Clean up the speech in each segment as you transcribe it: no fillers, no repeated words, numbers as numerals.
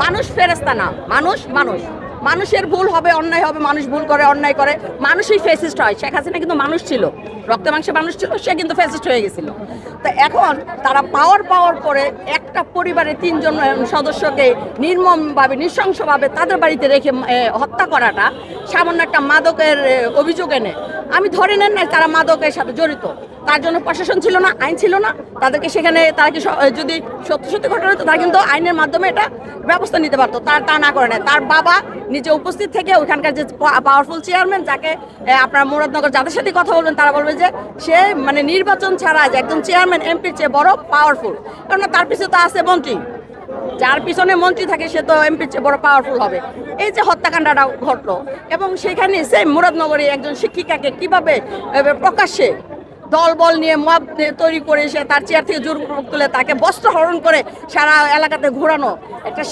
মানুষ ফেরেশতা না, মানুষ মানুষ মানুষের ভুল হবে, অন্যায় হবে, মানুষ ভুল করে, অন্যায় করে, মানুষই ফেসিস্ট হয়। শেখ হাসিনা কিন্তু মানুষ ছিল, রক্তে মাংসে মানুষ ছিল, সে কিন্তু ফেসিস্ট হয়ে গেছিল। তো এখন তারা পাওয়ার পরে একটা পরিবারের 3 জন সদস্যকে নির্মমভাবে, নৃশংসভাবে তাদের বাড়িতে রেখে হত্যা করাটা সামান্য একটা মাদকের অভিযোগ এনে আমি ধরে নেন না তারা মাদকের সাথে জড়িত, তার জন্য প্রশাসন ছিল না, আইন ছিল না, তাদেরকে সেখানে তারা কি যদি সত্যি ঘটনা হতো তারা কিন্তু আইনের মাধ্যমে এটা ব্যবস্থা নিতে পারতো, তা না করে নেয়। তার বাবা নিজে উপস্থিত থেকে ওইখানকার যে পাওয়ারফুল চেয়ারম্যান, যাকে আপনার মুরাদনগর যাদের সাথে কথা বলবেন তারা বলবে যে সে মানে নির্বাচন ছাড়া যে একজন চেয়ারম্যান এমপির চেয়ে বড় পাওয়ারফুল, কারণ তার পিছনে তো আছে মন্ত্রী, যার পিছনে মন্ত্রী থাকে সে তো এমপির চেয়ে বড় পাওয়ারফুল হবে। এই যে হত্যাকাণ্ডটা ঘটলো এবং সেখানে সেই মুরাদনগরে একজন শিক্ষিকাকে কিভাবে প্রকাশ্যে দলবল নিয়ে মব তৈরি করে সে তার চেয়ার থেকে জোরপূর্বক তুলে তাকে বস্ত্র হরণ করে সারা এলাকাতে ঘোরানো একটা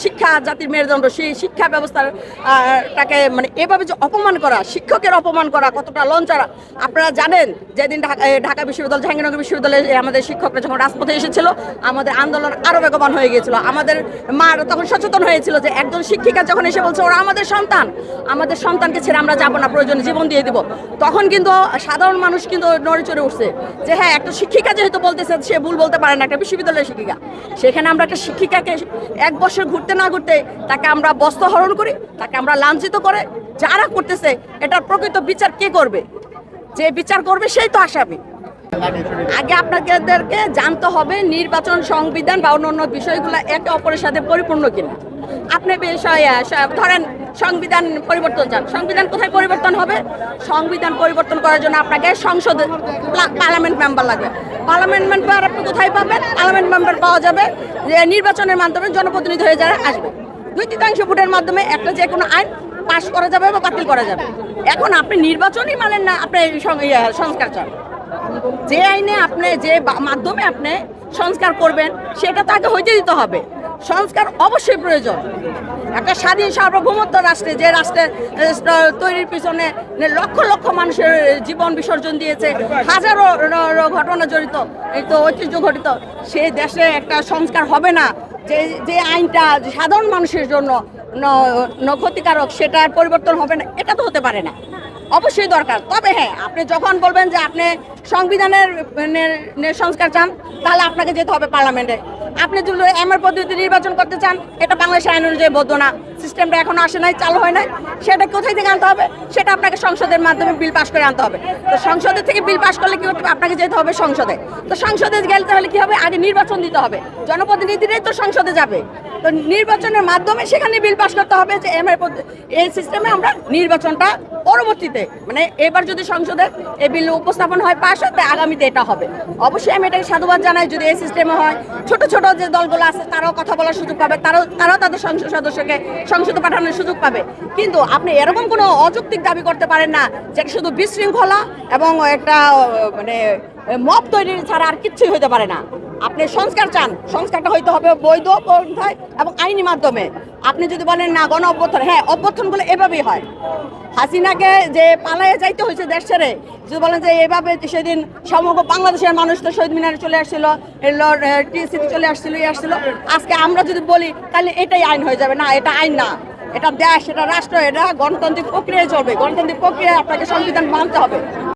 শিক্ষা জাতির মেরুদণ্ড, সেই শিক্ষা ব্যবস্থার টাকে মানে এভাবে যে অপমান করা, শিক্ষকের অপমান করা কতটা লঞ্চারা। আপনারা জানেন যেদিন ঢাকা বিশ্ববিদ্যালয়, জাহাঙ্গীরনগর বিশ্ববিদ্যালয়ে আমাদের শিক্ষকরা যখন রাজপথে এসেছিল আমাদের আন্দোলন আরও বেগবান হয়ে গিয়েছিল। আমাদের মা তখন সচেতন হয়েছিল যে একজন শিক্ষিকা যখন এসে বলছে ওরা আমাদের সন্তান, আমাদের সন্তানকে ছেড়ে আমরা যাবো না, প্রয়োজনে জীবন দিয়ে দিব, তখন কিন্তু সাধারণ মানুষ কিন্তু চড়ে উঠছে যে হ্যাঁ একটা শিক্ষিকা যেহেতু বলতেছে সে ভুল বলতে পারে না, একটা বিশ্ববিদ্যালয়ের শিক্ষিকা। সেখানে আমরা একটা শিক্ষিকাকে 1 বছর ঘুরতে না ঘুরতে তাকে আমরা বস্ত্র হরণ করি, তাকে আমরা লাঞ্ছিত করে, যারা করতেছে এটার প্রকৃত বিচার কে করবে? যে বিচার করবে সেই তো আসামি। আগে আপনাদেরকে জানতে হবে নির্বাচন, সংবিধান বা অন্য বিষয়গুলো একে অপরের সাথে পরিপূর্ণ কিনা। আপনি ধরেন সংবিধান পরিবর্তন চান, সংবিধান কোথায় পরিবর্তন হবে? সংবিধান পরিবর্তন করার জন্য আপনাকে সংসদে পার্লামেন্ট মেম্বার লাগবে। পার্লামেন্ট মেম্বার আপনি কোথায় পাবেন? পার্লামেন্ট মেম্বার পাওয়া যাবে যে নির্বাচনের মাধ্যমে জনপ্রতিনিধি হয়ে যারা আসবে, 2/3 ভোটের মাধ্যমে একটা যে কোনো আইন পাশ করা যাবে বা বাতিল করা যাবে। এখন আপনি নির্বাচনই মানেন না, আপনি সংস্কার চান। যে আইনে আপনি যে মাধ্যমে আপনি সংস্কার করবেন সেটা তাকে হইতে দিতে হবে। সংস্কার অবশ্যই প্রয়োজন। একটা স্বাধীন সার্বভৌমত্ব রাষ্ট্রে, যে রাষ্ট্রের তৈরির পিছনে লক্ষ লক্ষ মানুষের জীবন বিসর্জন দিয়েছে, হাজারো ঘটনা জড়িত, এই তো ঐতিহ্য ঘটিত, সেই দেশে একটা সংস্কার হবে না যে আইনটা সাধারণ মানুষের জন্য ক্ষতিকারক, সেটার পরিবর্তন হবে না, এটা তো হতে পারে না। অবশ্যই দরকার। তবে হ্যাঁ, আপনি যখন বলবেন যে আপনি সংবিধানের সংস্কার চান তাহলে আপনাকে যেতে হবে পার্লামেন্টে। আপনি যদি এমআর পদ্ধতিতে নির্বাচন করতে চান, এটা বাংলাদেশ আইন অনুযায়ী বৈধ না, সিস্টেমটা এখনো আসে নাই, চালু হয় নাই। সেটা কোথায় থেকে আনতে হবে? সেটা আপনাকে সংসদের মাধ্যমে বিল পাস করে আনতে হবে। তো সংসদের থেকে বিল পাস করলে কি হবে? আপনাকে যেতে হবে সংসদে। তো সংসদে গেলে তাহলে কি হবে? আগে নির্বাচন দিতে হবে, জনপ্রতিনিধিরাই তো সংসদে যাবে। তো নির্বাচনের মাধ্যমে সেখানে বিল পাস করতে হবে যে এই সিস্টেমে আমরা নির্বাচনটা পরবর্তীতে, মানে এবার যদি সংসদে এই বিল উপস্থাপন হয়, পাস হয়, আগামীতে এটা হবে। অবশ্যই আমি এটাকে সাধুবাদ জানাই যদি এই সিস্টেমে হয়। ছোট ছোট যে দলগুলো আছে তারাও কথা বলার সুযোগ পাবে, তারাও তাদের সংসদ সদস্যকে সংসদে পাঠানোর সুযোগ পাবে। কিন্তু আপনি এরকম কোনো অযৌক্তিক দাবি করতে পারেন না যেটা শুধু বিশৃঙ্খলা এবং একটা মানে মব তৈরি ছাড়া আর কিচ্ছুই হতে পারে না। আপনি সংস্কার চান, সংস্কারটা হইতে হবে বৈধ পন্থায় এবং আইনি মাধ্যমে। আপনি যদি বলেন না গণ অভ্যুত্থান, হ্যাঁ অভ্যুত্থানগুলো এভাবেই হয়। হাসিনাকে যে পালাইয়ে যাইতে হয়েছে দেশ ছেড়ে, যদি বলেন যে এভাবে সেদিন সমগ্র বাংলাদেশের মানুষ তো শহীদ মিনারে চলে আসছিল, টিএসসিতে চলে আসছিল, আজকে আমরা যদি বলি তাহলে এটাই আইন হয়ে যাবে না। এটা আইন না, এটা দেশ, এটা রাষ্ট্র, এটা গণতান্ত্রিক প্রক্রিয়ায় চলবে। গণতান্ত্রিক প্রক্রিয়ায় আপনাকে সংবিধান মানতে হবে।